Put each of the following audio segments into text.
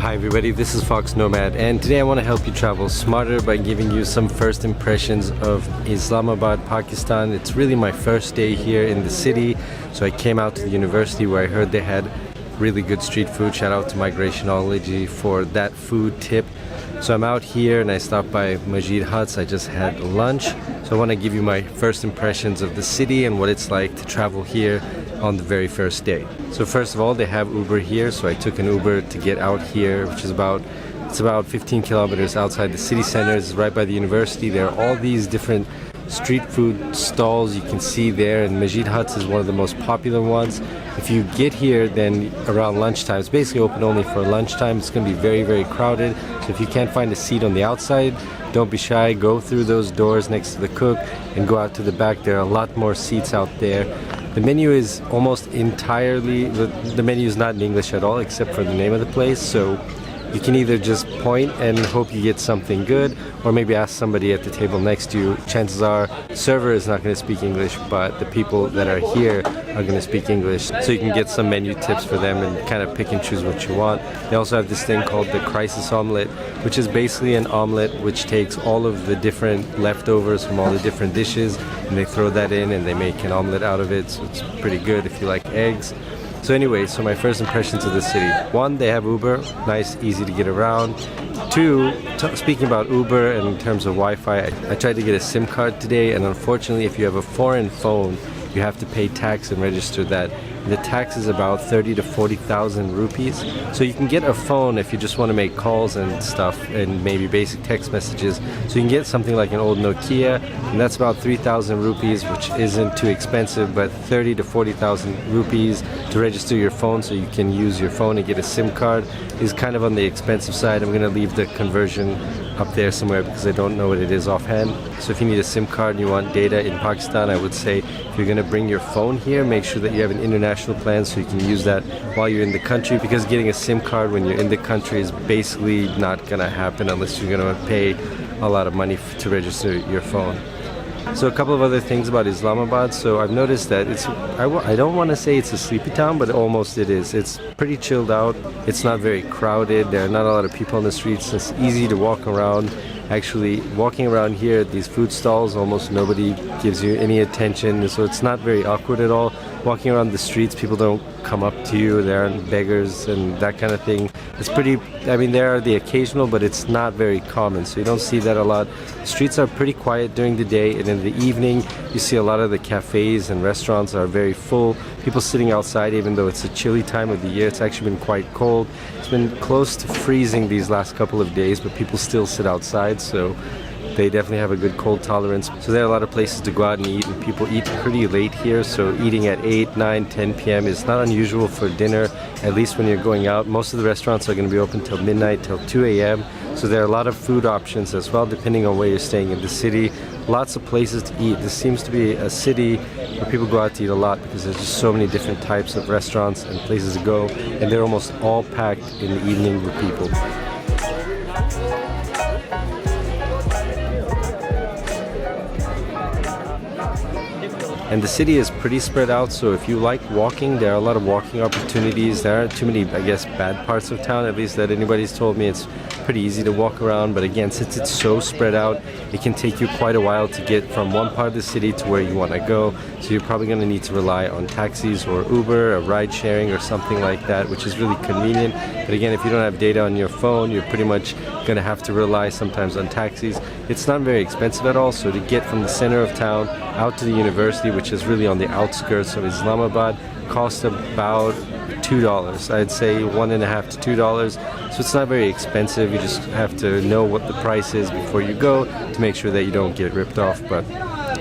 Hi everybody, this is Fox Nomad, and today I want to help you travel smarter by giving you some first impressions of Islamabad, Pakistan. It's really my first day here in the city, so I came out to the university where I heard they had really good street food. Shout out to Migrationology for that food tip. So I'm out here and I stopped by Majid Huts. I just had lunch, so I want to give you my first impressions of the city and what it's like to travel here on the very first day. So first of all, they have Uber here, so I took an Uber to get out here, which is about 15 kilometers outside the city center. It's right by the university. There are all these different street food stalls you can see there, and Majid Huts is one of the most popular ones. If you get here then around lunchtime, it's basically open only for lunchtime. It's going to be very, very crowded, so if you can't find a seat on the outside, don't be shy. Go through those doors next to the cook and go out to the back. There are a lot more seats out there. The menu is almost entirely, the menu is not in English at all except for the name of the place, so you can either just point and hope you get something good, or maybe ask somebody at the table next to you. Chances are the server is not going to speak English, but the people that are here are going to speak English, so you can get some menu tips for them and kind of pick and choose what you want. They also have this thing called the crisis omelette, which is basically an omelette which takes all of the different leftovers from all the different dishes and they throw that in and they make an omelette out of it, so it's pretty good if you like eggs. So anyway, so my first impressions of the city. One, they have Uber, nice, easy to get around. Two, speaking about Uber and in terms of Wi-Fi, I tried to get a SIM card today, and unfortunately if you have a foreign phone, you have to pay tax and register that. The tax is about 30 to 40,000 rupees. So you can get a phone if you just want to make calls and stuff and maybe basic text messages. So you can get something like an old Nokia, and that's about 3,000 rupees, which isn't too expensive, but 30 to 40,000 rupees to register your phone so you can use your phone and get a SIM card is kind of on the expensive side. I'm going to leave the conversion up there somewhere because I don't know what it is offhand. So if you need a SIM card and you want data in Pakistan, I would say if you're going to bring your phone here, make sure that you have an international plan so you can use that while you're in the country, because getting a SIM card when you're in the country is basically not going to happen unless you're going to pay a lot of money to register your phone. So a couple of other things about Islamabad. So I've noticed that I don't want to say it's a sleepy town, but almost it is. It's pretty chilled out. It's not very crowded. There are not a lot of people on the streets. It's easy to walk around. Actually, walking around here at these food stalls, almost nobody gives you any attention, so it's not very awkward at all. Walking around the streets, people don't come up to you. There aren't beggars and that kind of thing. It's pretty, I mean, there are the occasional, but it's not very common, so you don't see that a lot. Streets are pretty quiet during the day, and in the evening, you see a lot of the cafes and restaurants are very full. People sitting outside, even though it's a chilly time of the year. It's actually been quite cold. It's been close to freezing these last couple of days, but people still sit outside, so they definitely have a good cold tolerance. So there are a lot of places to go out and eat, and people eat pretty late here, so eating at 8, 9, 10 p.m. is not unusual for dinner, at least when you're going out. Most of the restaurants are going to be open till midnight, till 2 a.m. So there are a lot of food options as well, depending on where you're staying in the city. Lots of places to eat. This seems to be a city where people go out to eat a lot because there's just so many different types of restaurants and places to go, and they're almost all packed in the evening with people. And the city is pretty spread out, so if you like walking, there are a lot of walking opportunities. There aren't too many, I guess, bad parts of town, at least that anybody's told me. It's pretty easy to walk around, but again, since it's so spread out, it can take you quite a while to get from one part of the city to where you want to go. So you're probably going to need to rely on taxis or Uber or ride sharing or something like that, which is really convenient. But again, if you don't have data on your phone, you're pretty much going to have to rely sometimes on taxis. It's not very expensive at all, so to get from the center of town out to the university, which is really on the outskirts of Islamabad, costs about $2. I'd say $1.50 to $2. So it's not very expensive. You just have to know what the price is before you go to make sure that you don't get ripped off. But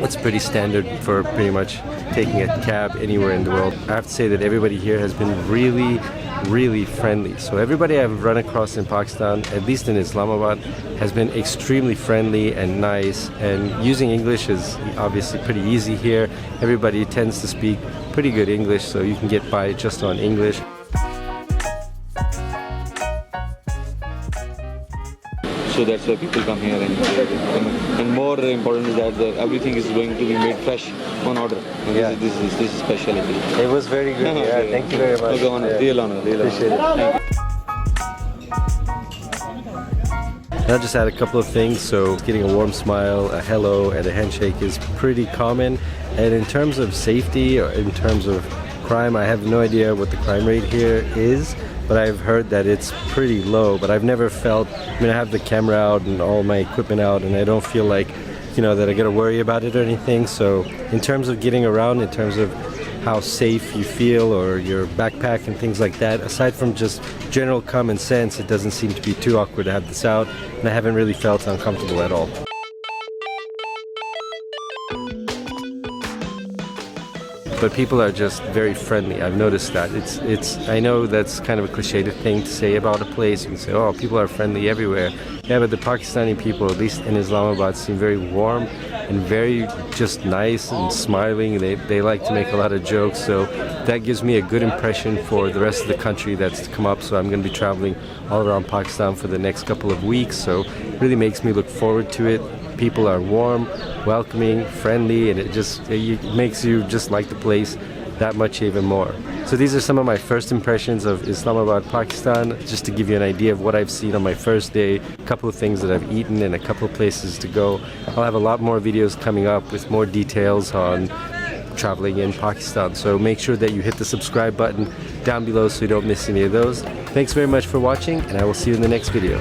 it's pretty standard for pretty much taking a cab anywhere in the world. I have to say that everybody here has been really friendly. So everybody I've run across in Pakistan, at least in Islamabad, has been extremely friendly and nice, and using English is obviously pretty easy here. Everybody tends to speak pretty good English, so you can get by just on English. So that's why people come here, and more important is that everything is going to be made fresh on order. Yeah. This is specialty. It was very good. Yeah, thank you very much. Okay, honor, real honor. Appreciate it. And I'll just add a couple of things. So getting a warm smile, a hello, and a handshake is pretty common. And in terms of safety or in terms of crime, I have no idea what the crime rate here is, but I've heard that it's pretty low. But I've never felt, I mean, I have the camera out and all my equipment out, and I don't feel like, you know, that I gotta worry about it or anything. So in terms of getting around, in terms of how safe you feel or your backpack and things like that, aside from just general common sense, it doesn't seem to be too awkward to have this out, and I haven't really felt uncomfortable at all. But people are just very friendly. I've noticed that. I know that's kind of a cliched thing to say about a place. You can say, oh, people are friendly everywhere. Yeah, but the Pakistani people, at least in Islamabad, seem very warm and very just nice and smiling. They like to make a lot of jokes, so that gives me a good impression for the rest of the country that's to come up. So I'm going to be traveling all around Pakistan for the next couple of weeks, so it really makes me look forward to it. People are warm, welcoming, friendly, and it makes you just like the place that much even more. So these are some of my first impressions of Islamabad, Pakistan, just to give you an idea of what I've seen on my first day, a couple of things that I've eaten, and a couple of places to go. I'll have a lot more videos coming up with more details on traveling in Pakistan. So make sure that you hit the subscribe button down below so you don't miss any of those. Thanks very much for watching, and I will see you in the next video.